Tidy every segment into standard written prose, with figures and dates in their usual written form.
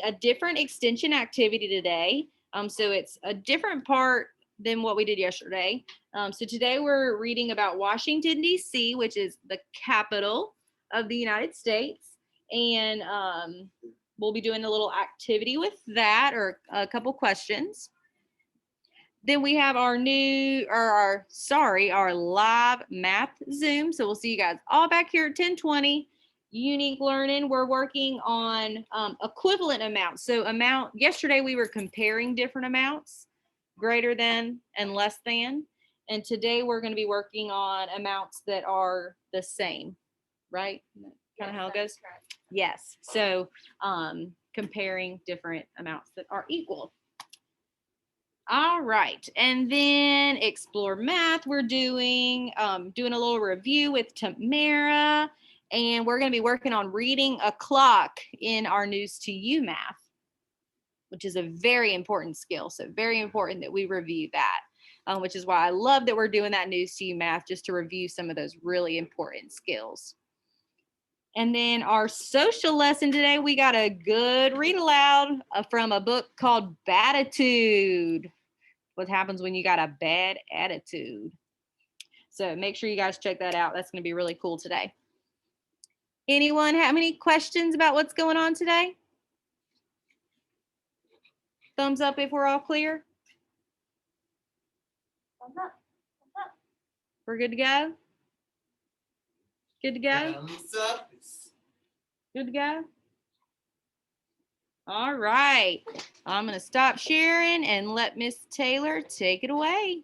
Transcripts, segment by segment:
a different extension activity today. So it's a different part than what we did yesterday. So today we're reading about Washington, D.C., which is the capital of the United States. And we'll be doing a little activity with that, or a couple questions. Then we have our live math Zoom. So we'll see you guys all back here at 10:20. Unique learning, we're working on equivalent amounts. So yesterday we were comparing different amounts, greater than and less than. And today we're going to be working on amounts that are the same, right? Kind of how it goes? Correct. Yes. So comparing different amounts that are equal. All right, and then Explore Math, we're doing a little review with Tamara, and we're going to be working on reading a clock in our News to You math, which is a very important skill. So very important that we review that, which is why I love that we're doing that News to You math, just to review some of those really important skills. And then our social lesson today, we got a good read aloud from a book called Baditude. What happens when you got a bad attitude. So make sure you guys check that out. That's going to be really cool today. Anyone have any questions about what's going on today? Thumbs up if we're all clear. Thumbs up. Thumbs up. We're good to go? Good to go? Thumbs up. Good to go? All right. I'm going to stop sharing and let Miss Taylor take it away.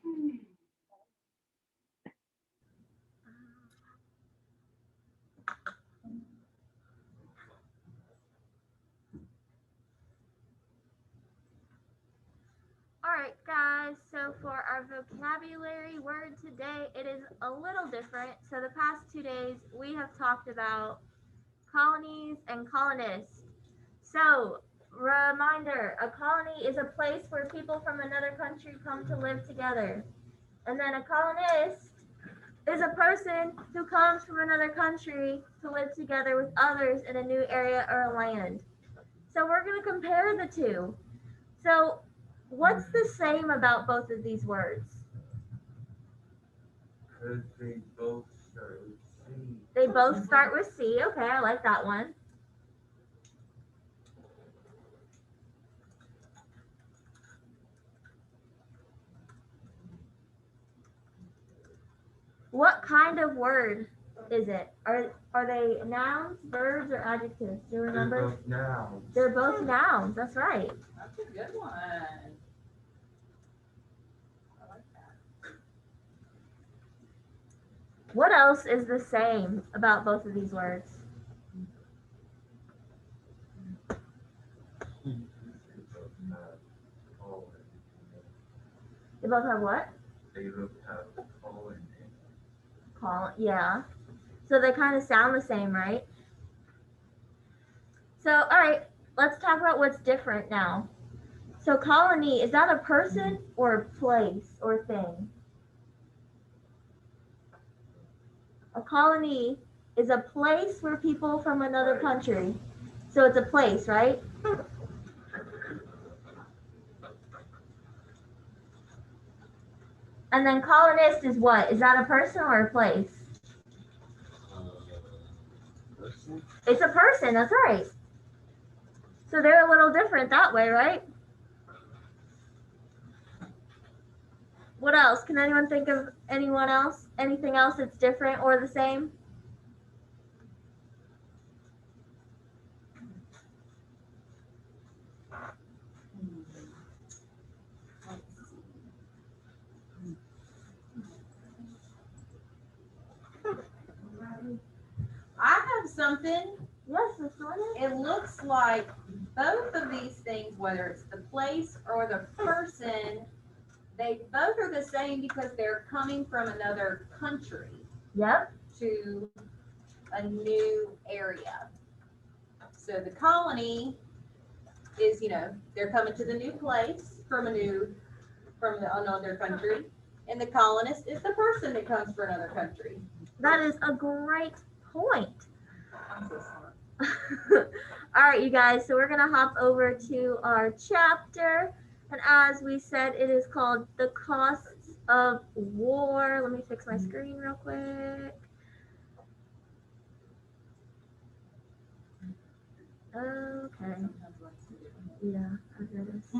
All right, guys, so for our vocabulary word today, it is a little different. So the past 2 days, we have talked about colonies and colonists. So, reminder, a colony is a place where people from another country come to live together. And then a colonist is a person who comes from another country to live together with others in a new area or a land. So we're going to compare the two. So what's the same about both of these words? Because they both start with C. They both start with C. Okay, I like that one. What kind of word is it? Are they nouns, verbs, or adjectives? Do you remember? They're both nouns. They're both nouns. That's right. That's a good one. I like that. What else is the same about both of these words? They both have what? They both have colon. Yeah. So they kind of sound the same, right? So, all right, let's talk about what's different now. So colony, is that a person or a place or thing? A colony is a place where people from another country. So it's a place, right? And then colonist is what? Is that a person or a place? Person? It's a person, that's right. So they're a little different that way, right? What else? Can anyone think of anyone else? Anything else that's different or the same? I have something. Yes, Miss Jordan. It looks like both of these things, whether it's the place or the person, they both are the same because they're coming from another country. Yep. To a new area. So the colony is, they're coming to the new place from another country, and the colonist is the person that comes from another country. That is a great point. I'm so smart. All right, you guys. So we're gonna hop over to our chapter, and as we said, it is called "The Costs of War." Let me fix my screen real quick. Okay. Yeah, I've noticed.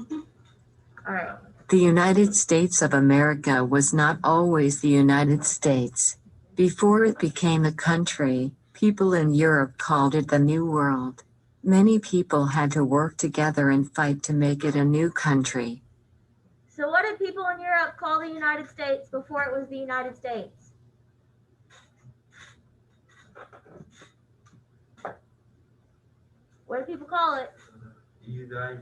All right. The United States of America was not always the United States. Before it became a country, people in Europe called it the New World. Many people had to work together and fight to make it a new country. So what did people in Europe call the United States before it was the United States? What do people call it? You guys,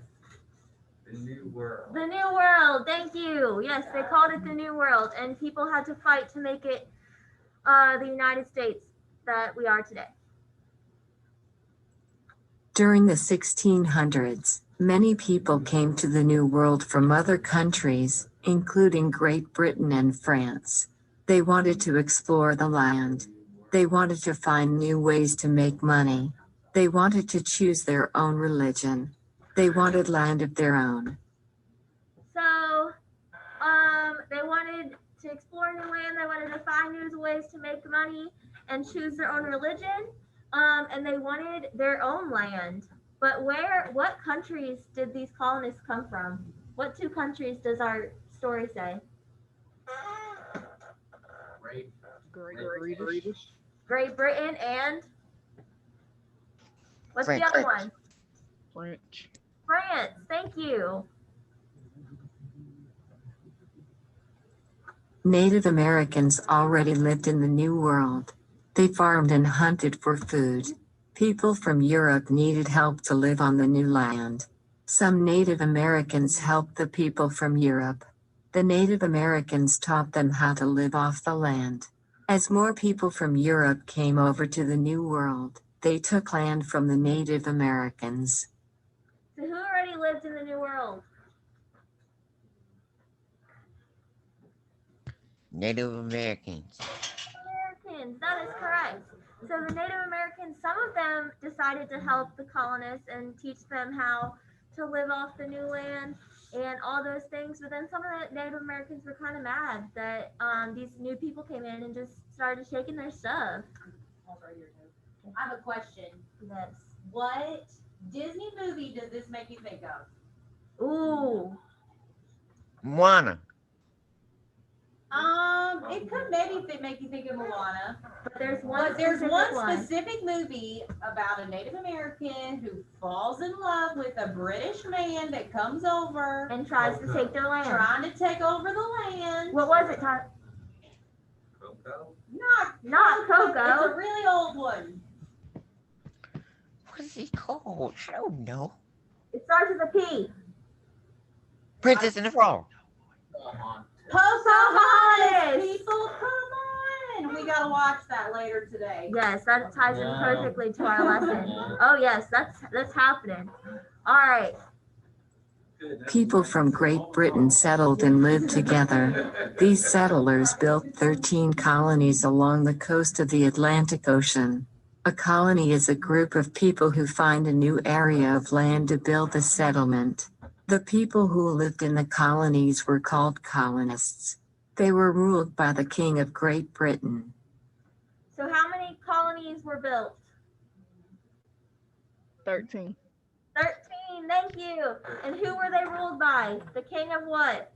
the new world. The New World. Thank you. Yes, they called it the New World, and people had to fight to make it the United States that we are today. During the 1600s, many people came to the New World from other countries, including Great Britain and France. They wanted to explore the land. They wanted to find new ways to make money. They wanted to choose their own religion. They wanted land of their own. So, they wanted to explore new land. They wanted to find new ways to make money and choose their own religion. And they wanted their own land. But what countries did these colonists come from? What two countries does our story say? Great Britain and what's the other one? French. France. Thank you. Native Americans already lived in the New World. They farmed and hunted for food. People from Europe needed help to live on the new land. Some Native Americans helped the people from Europe. The Native Americans taught them how to live off the land. As more people from Europe came over to the New World, they took land from the Native Americans. So who already lived in the New World? Native Americans. Americans, that is correct. So the Native Americans, some of them decided to help the colonists and teach them how to live off the new land and all those things. But then some of the Native Americans were kind of mad that these new people came in and just started shaking their stuff. I have a question. Yes. What Disney movie does this make you think of? Ooh. Moana. It could maybe make you think of Moana. But there's But there's one specific movie about a Native American who falls in love with a British man that comes over and tries to take their land. trying to take over the land. What was it, Todd? Coco? Not Coco. It's a really old one. What is he called? I don't know. It starts with a P. Princess and the Frog. Pocahontas! People, come on! We gotta watch that later today. Yes, that ties in perfectly to our lesson. Oh yes, that's happening. All right. People from Great Britain settled and lived together. These settlers built 13 colonies along the coast of the Atlantic Ocean. A colony is a group of people who find a new area of land to build a settlement. The people who lived in the colonies were called colonists. They were ruled by the King of Great Britain. So how many colonies were built? 13. 13, thank you. And who were they ruled by? The king of what?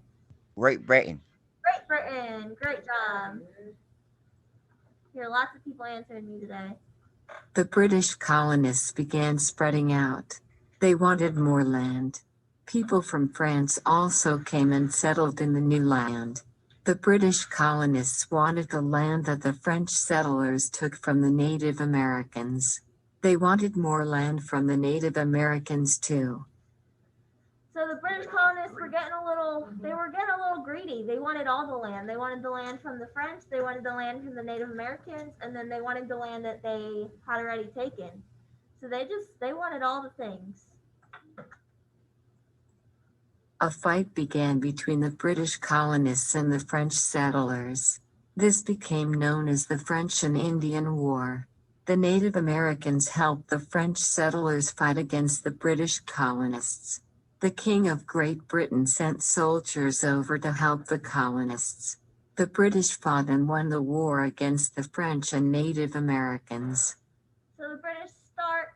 Great Britain. Great Britain. Great job. Here, lots of people answering me today. The British colonists began spreading out. They wanted more land. People from France also came and settled in the new land. The British colonists wanted the land that the French settlers took from the Native Americans. They wanted more land from the Native Americans too. So the British colonists were getting a little greedy. They wanted all the land. They wanted the land from the French, they wanted the land from the Native Americans, and then they wanted the land that they had already taken. So they wanted all the things. A fight began between the British colonists and the French settlers. This became known as the French and Indian War. The Native Americans helped the French settlers fight against the British colonists. The King of Great Britain sent soldiers over to help the colonists. The British fought and won the war against the French and Native Americans. So the British start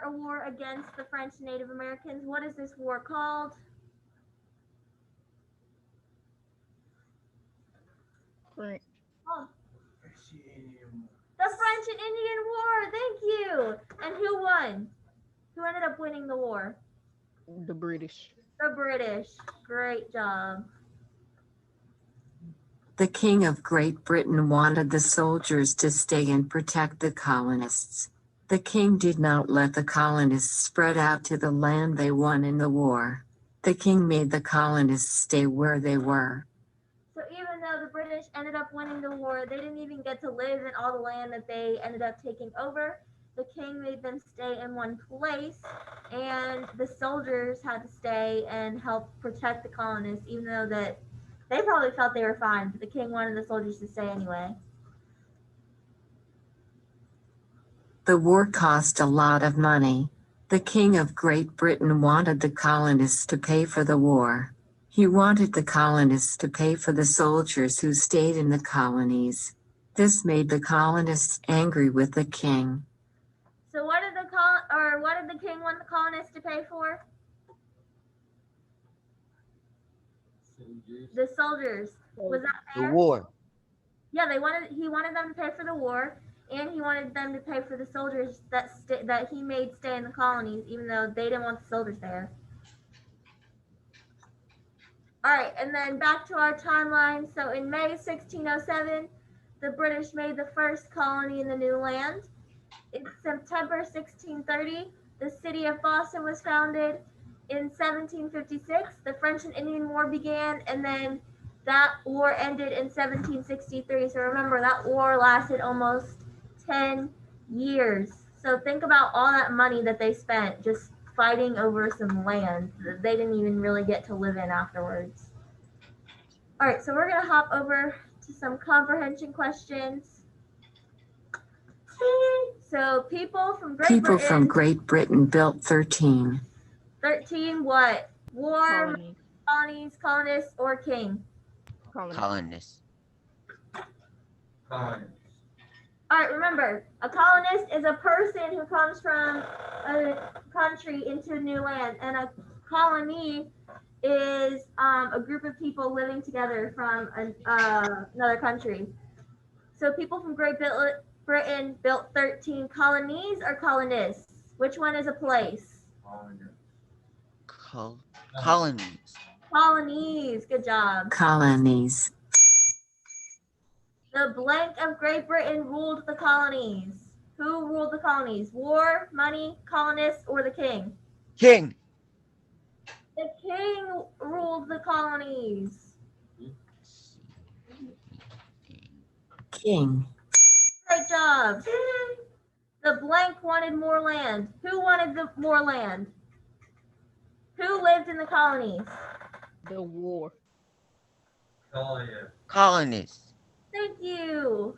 a war against the French and Native Americans. What is this war called? French. Oh, the French and Indian War. Thank you. And who won? Who ended up winning the war? The British. The British. Great job. The King of Great Britain wanted the soldiers to stay and protect the colonists. The king did not let the colonists spread out to the land they won in the war. The king made the colonists stay where they were. So even though the British ended up winning the war, they didn't even get to live in all the land that they ended up taking over. The king made them stay in one place, and the soldiers had to stay and help protect the colonists, even though that they probably felt they were fine, but the king wanted the soldiers to stay anyway. The war cost a lot of money. The King of Great Britain wanted the colonists to pay for the war. He wanted the colonists to pay for the soldiers who stayed in the colonies. This made the colonists angry with the king. So what did the king want the colonists to pay for? The soldiers. Was that The fair? war. Yeah, he wanted them to pay for the war, and he wanted them to pay for the soldiers that he made stay in the colonies, even though they didn't want the soldiers there. All right, and then back to our timeline. So in May 1607, the British made the first colony in the new land. In September 1630, the city of Boston was founded. In 1756, the French and Indian War began, and then that war ended in 1763. So remember, that war lasted almost 10 years. So think about all that money that they spent just fighting over some land that they didn't even really get to live in afterwards. All right, so we're going to hop over to some comprehension questions. So people from Great Britain built 13. 13 what? War, Colonies. colonists, or king? Colonists. Colonists. All right, remember, a colonist is a person who comes from a country into a new land, and a colony is a group of people living together from another country. So people from Great Britain built 13 colonies or colonists. Which one is a place? Colonies. Colonies. Good job. Colonies. The blank of Great Britain ruled the colonies. Who ruled the colonies? War, money, colonists, or the king? King. The king ruled the colonies. King. Great job. The blank wanted more land. Who wanted the more land? Who lived in the colonies? The war. Colonists. Thank you.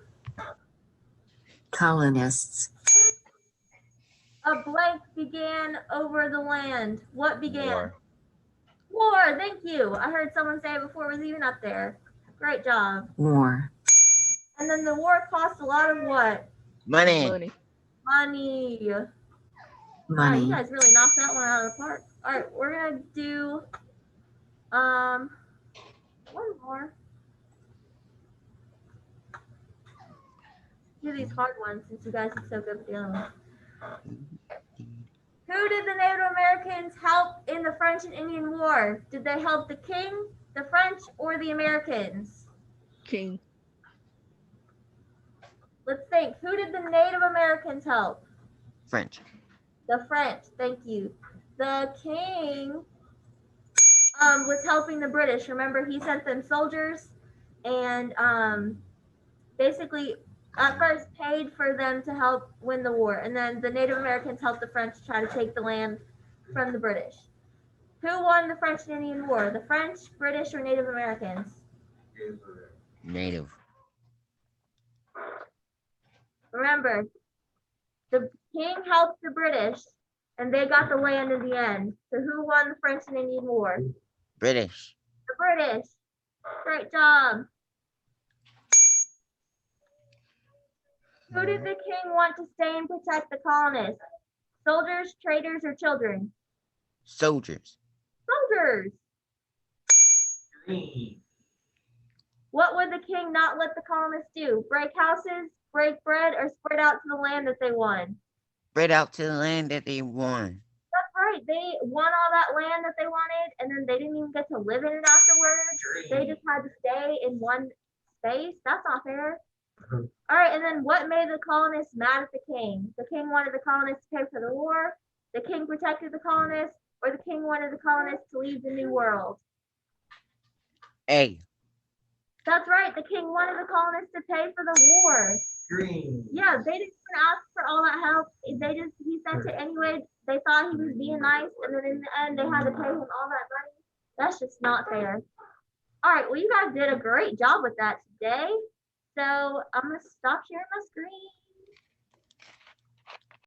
Colonists. A blank began over the land. What began? War. War. Thank you. I heard someone say it before it was even up there. Great job. War. And then the war cost a lot of what? Money. Money. Wow, Money. you guys really knocked that one out of the park. All right, we're gonna do one more. Do these hard ones since you guys are so good at dealing with. Who did the Native Americans help in the French and Indian War? Did they help the king, the French, or the Americans? King. Let's think. Who did the Native Americans help? French. The French. Thank you. The king was helping the British. Remember, he sent them soldiers and basically at first paid for them to help win the war. And then the Native Americans helped the French try to take the land from the British. Who won the French and Indian War? The French, British, or Native Americans? Native. Remember, The king helped the British, and they got the land in the end. So who won the French and Indian War? British. The British. Great job. Who did the king want to stay and protect the colonists? Soldiers, traders, or children? Soldiers. Soldiers. Green. What would the king not let the colonists do? Break houses, break bread, or spread out to the land that they won? Spread out to the land that they won. That's right. They won all that land that they wanted, and then they didn't even get to live in it afterwards. They just had to stay in one space. That's not fair. All right, and then what made the colonists mad at the king? The king wanted the colonists to pay for the war, the king protected the colonists, or the king wanted the colonists to leave the New World? A. That's right. The king wanted the colonists to pay for the war. Green. Yeah, they didn't even ask for all that help. He sent it anyway. They thought he was being nice, and then in the end, they had to pay him all that money. That's just not fair. All right, well, you guys did a great job with that today. So I'm gonna stop sharing my screen.